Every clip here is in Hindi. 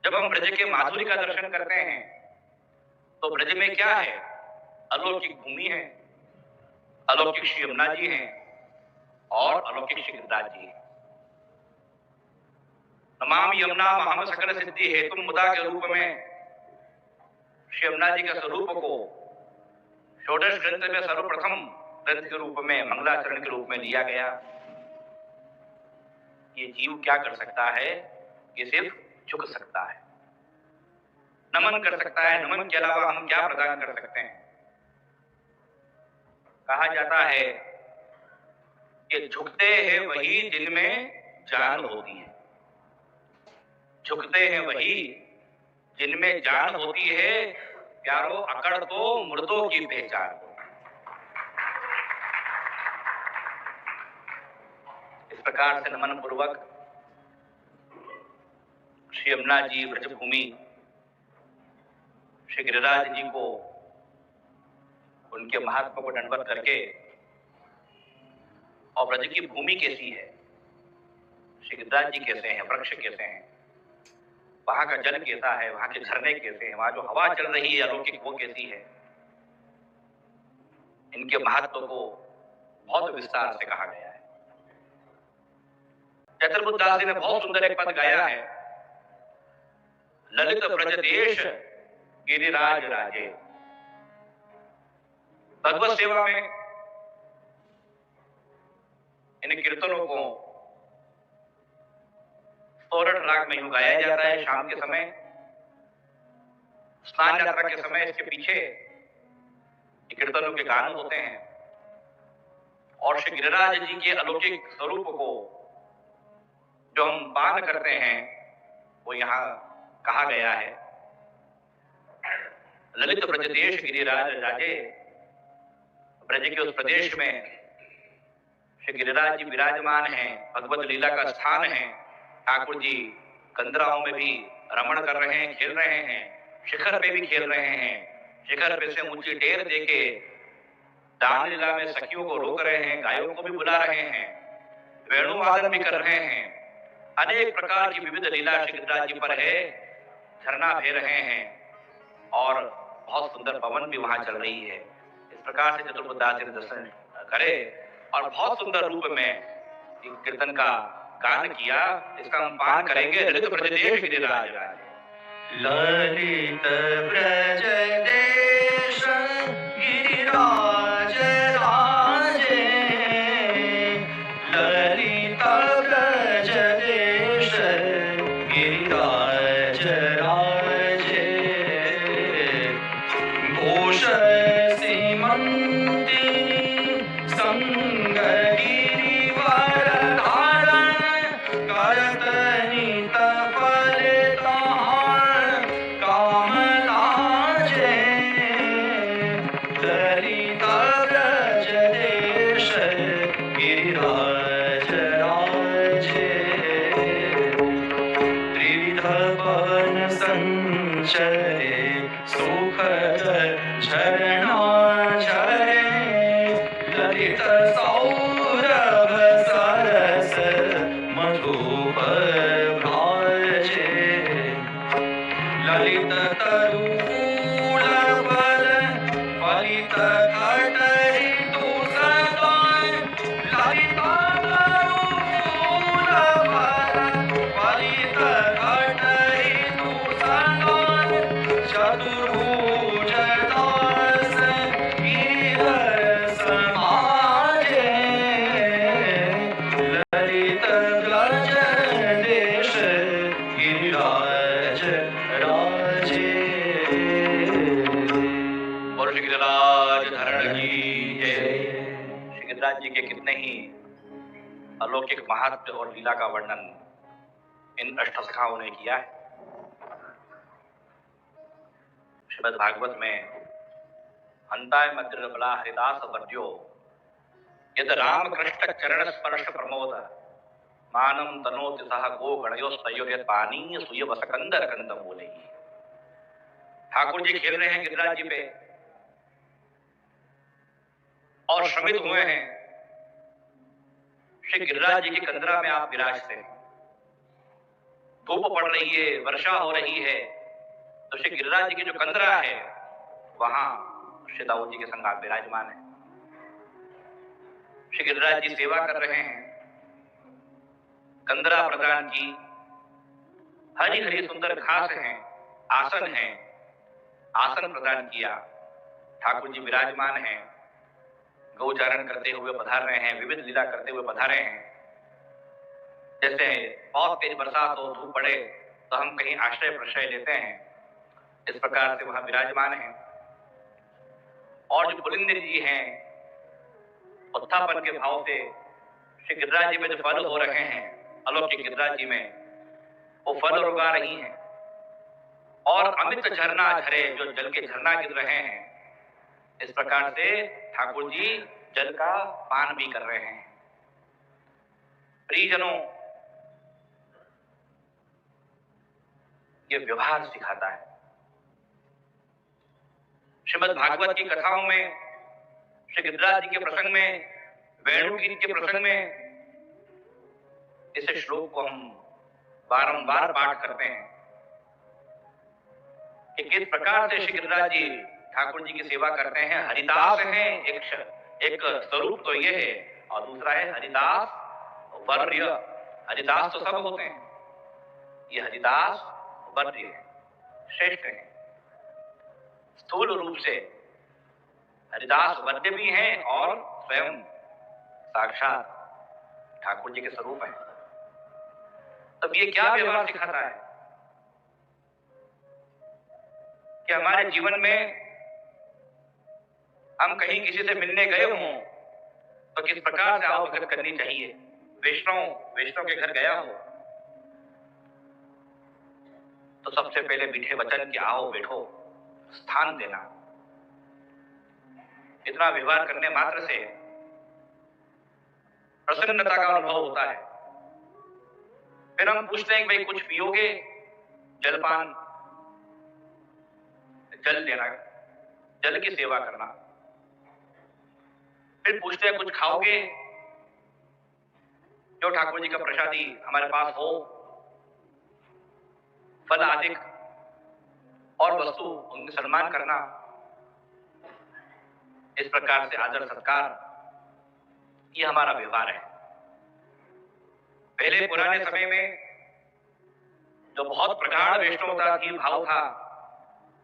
जब हम ब्रज के माधुरी का दर्शन करते हैं तो ब्रज में क्या है? अलौकिक भूमि है, अलौकिक श्री यमुना जी हैं और अलौकिक श्री गिरिराज जी हैं। नमामि यमुना महम सकल सिद्धि हेतु मुदा के रूप में श्री यमुना जी के स्वरूप को षोडश ग्रंथ में सर्वप्रथम ग्रंथ के रूप में मंगलाचरण के रूप में लिया गया। ये जीव क्या कर सकता है? ये सिर्फ झुक सकता है, नमन कर सकता है। नमन के अलावा हम क्या प्रदान कर सकते हैं? कहा जाता है कि झुकते हैं वही जिनमें जान होती है, झुकते हैं वही जिनमें जान होती है। प्यारो अकड़ तो मुर्दों की पहचान। इस प्रकार से नमन पूर्वक श्री यमुना जी ब्रजभूमि श्री गिरिराज जी को उनके महात्मा को दंडवत करके, और ब्रज की भूमि कैसी है, श्री गिरिराज जी कैसे हैं, वृक्ष कैसे हैं, वहां का जल कैसा है, वहां के झरने कैसे हैं, वहां जो हवा चल रही है अलौकिक वो कैसी है, इनके महत्व को बहुत विस्तार से कहा गया है। चतुर्बुद्धदास जी ने बहुत सुंदर एक पद गाया है, ललित ब्रज देश गिरिराज राजे। भगवत सेवा में इन कीर्तनों को सोरठ राग में यूं गाया जाता है। शाम के समय, स्नान यात्रा के समय इसके पीछे कीर्तनों के गान होते हैं और श्री गिरिराज जी के अलौकिक स्वरूप को जो हम पान करते हैं वो यहाँ कहा गया है। ललित ब्रज देश गिरिराज राजे, ब्रज के उस प्रदेश में श्री गिरिराज जी विराजमान हैं, भगवत लीला का स्थान है। ठाकुर जी कंदराओं में भी रमण कर रहे हैं, खेल रहे हैं, शिखर पे भी खेल रहे हैं। शिखर पे से ऊंची टेर देके दान लीला में सखियों को रोक रहे हैं, गायों को भी बुला रहे हैं, वेणुवादन भी कर रहे हैं। अनेक प्रकार की विविध लीला श्री गिरिराज जी पर है। झरना बह रहे हैं और बहुत सुंदर पवन भी वहां चल रही है। इस प्रकार से चतुर्बुद्धदास जी ने दर्शन करे और बहुत सुंदर रूप में कीर्तन का गान किया। इसका हम पान करेंगे। ललित ब्रज देश गिरिराज राजे। ललित ब्रज देश गिरिराज राजे, ललित ब्रज देश गिरिराज राजे। घोष सीमंती संग गिरिवर धारण, करत नित फलदान काम लाजे। ललित ब्रज देश गिरिराज राजे। त्रिविध पवन संचरे सुखद झरना झरे, ललित सौरभ सरस मधुप भ्राजे। ललित तरु फूल फल फलित घटहि तुसदाय, ललित तरु फूल फल फलित घटहि तुसदाय। चतुर्भुज दास गिरिवर समाजे, ललित ब्रज देश गिरिराज राजे। और श्री गिरिराज धरण की जय। श्री गिरिराज जी के कितने ही अलौकिक महत्व और लीला का वर्णन इन अष्टसखाओं ने किया है। श्रीमद् भागवत में हंताय मद्र बला हरिदास वर्ज्यो यद राम कृष्ण चरण स्पर्श प्रमोद, मानम तनोति सह गो गणयोस्तयोर्यत् पानी सुय वसकंदर कंद बोले। ठाकुर जी खेल रहे हैं गिरिराज जी पे और श्रमित हुए हैं। श्री गिरिराज जी की कंदरा में आप विराजते हैं। धूप पड़ रही है, वर्षा हो रही है, तो श्री गिरिराज जी की जो कंदरा है वहां श्री दाऊद जी के संग आप विराजमान है। श्री गिरिराज जी सेवा कर रहे हैं, कंदरा प्रदान की, हरी हरी सुंदर घास है, आसन है, आसन प्रदान किया, ठाकुर जी विराजमान हैं, गौचारण करते हुए पधार रहे हैं, विविध लीला करते हुए पधारे हैं। जैसे बहुत तेज बरसात हो, धूप पड़े तो हम कहीं आश्रय प्रश्रय लेते हैं, इस प्रकार से वहां विराजमान हैं। और जो पुलिंद जी हैं, उत्थापन के भाव से श्री गिरिराज जी में जो फल हो रहे हैं, अलौकिक गिरिराज जी में वो फल उगा रही हैं, और अमित झरना झरे, जो जल के झरना गिर रहे हैं, इस प्रकार से ठाकुर जी जल का पान भी कर रहे हैं। प्रियजनों, ये व्यवहार सिखाता है। श्रीमद् भागवत की कथाओं में, श्री गिरिराज जी के प्रसंग में, वेणु गीत के प्रसंग में इस श्लोक को हम बारंबार पाठ करते हैं कि किस प्रकार से श्री गिरिराज जी ठाकुर जी की सेवा करते हैं। हरिदास हैं, एक स्वरूप तो ये है, और दूसरा है हरिदास वर्य। हरिदास तो सब होते हैं, ये हरिदास वर्य श्रेष्ठ हैं। स्थूल रूप से हरिदास वर्य भी हैं और स्वयं साक्षात ठाकुर जी के स्वरूप हैं। तब ये क्या व्यवहार सिखाता है कि हमारे जीवन में हम कहीं किसी से मिलने गए हों तो किस प्रकार से आवभगत करनी चाहिए। वैष्णव के घर गया हो तो सबसे पहले मीठे वचन कि आओ बैठो, स्थान देना। इतना व्यवहार करने मात्र से प्रसन्नता का अनुभव होता है। फिर हम पूछते हैं कि भाई कुछ पियोगे, जलपान, जल देना, जल की सेवा करना। फिर पूछते हैं कुछ खाओगे, जो ठाकुर जी का प्रसादी हमारे पास हो, फल आदि और वस्तु, उनका सम्मान करना। इस प्रकार से आदर सत्कार, ये हमारा व्यवहार है। पहले पुराने समय में जो बहुत प्रगाढ़ वैष्णवता की भाव था,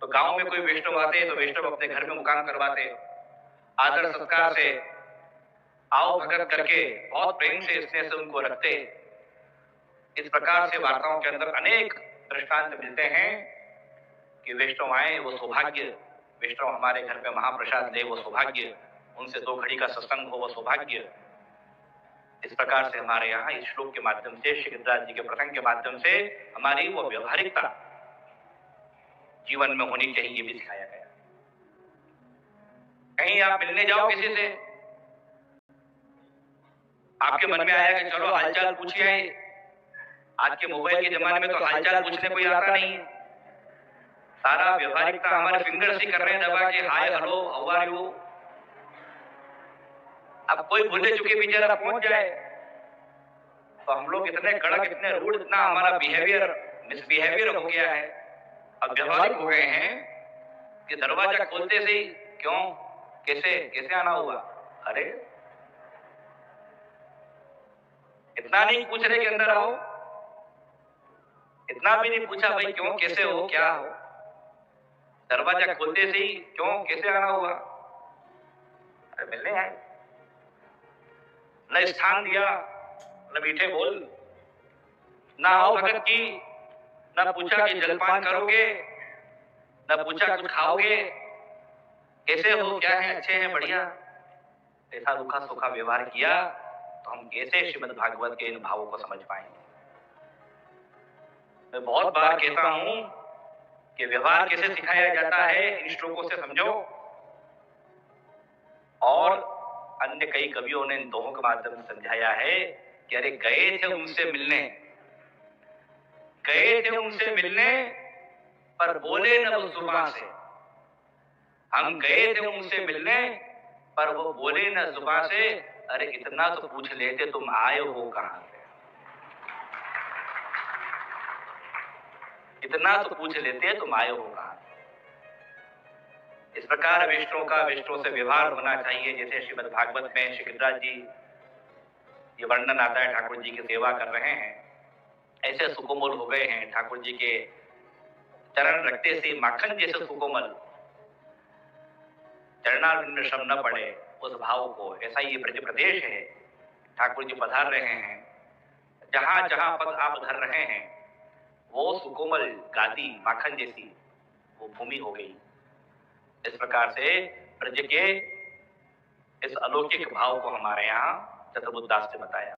तो गांव में कोई वैष्णव आते तो वैष्णव अपने घर में मुकाम करवाते, आदर सत्कार से आओ भगत करके बहुत प्रेम से स्नेह से उनको रखते। इस प्रकार से वार्ताओं के अंदर अनेक दृष्टांत मिलते हैं कि वैष्णव आए वो सौभाग्य, वैष्णव हमारे घर में महाप्रसाद दे वो सौभाग्य, उनसे 2 घड़ी का सत्संग हो वो सौभाग्य। इस प्रकार से हमारे यहाँ इस श्लोक के माध्यम से, श्री गिरिराज जी के प्रसंग के माध्यम से हमारी वो व्यवहारिकता जीवन में होनी चाहिए, ये भी सिखाया गया। कहीं आप मिलने जाओ किसी से, आपके मन में आया कि चलो हालचाल पूछिए। आज के मोबाइल के जमाने में तो हालचाल पूछने कोई आता नहीं है। सारा व्यवहारिकता हमारे फिंगर्स ही कर रहे हैं दबा के, hi hello how are you. अब कोई भूले चुके भी जरा पहुंच जाए तो हम लोग इतने कड़क, इतने रूड, इतना हमारा बिहेवियर मिसबिहेवियर हो गया है, अब व्यवहारिक हो गए हैं कि दरवाजा खोलते से ही क्यों, कैसे कैसे आना हुआ। अरे इतना नहीं पूछ रहे कि अंदर आओ, इतना भी नहीं पूछा भाई क्यों, कैसे हो, क्या हो। दरवाजा खोलते से ही क्यों, कैसे आना हुआ। अरे मिलने आए, न स्थान दिया, न मीठे बोल, न आओ भगत की, न पूछा कि जलपान करोगे, न पूछा कुछ खाओगे, कैसे हो, क्या है, अच्छे हैं, बढ़िया। ऐसा रूखा सूखा व्यवहार किया तो हम कैसे श्रीमद् भागवत के इन भावों को समझ पाएंगे। मैं बहुत बार कहता हूं कि व्यवहार कैसे सिखाया जाता है, इन श्लोकों से समझो। और अन्य कई कवियों ने इन दोहों के माध्यम से समझाया है कि अरे गए थे उनसे मिलने, गए थे उनसे मिलने पर बोले न उस जुबान से। हम गए थे उनसे मिलने पर वो बोले न जुबान से, अरे इतना तो पूछ लेते तुम आए हो कहां से। इतना तो पूछ लेते तुम आए हो कहाँ। इस प्रकार विष्णु का विष्णु से व्यवहार होना चाहिए। जैसे श्रीमद् भागवत में श्री गिरिराज जी ये वर्णन आता है, ठाकुर जी की सेवा कर रहे हैं, ऐसे सुकोमल हो गए हैं ठाकुर जी के चरण रखते से माखन जैसे सुकोमल, चरणारविंद में श्रम न पड़े उस भाव को। ऐसा ये ब्रज प्रदेश है, ठाकुर जी पधार रहे हैं, जहां जहां पद आप धर रहे हैं वो सुकोमल गादी माखन जैसी वो भूमि हो गई। इस प्रकार से ब्रज के इस अलौकिक भाव को हमारे यहाँ चतुर्बुद्धास ने बताया।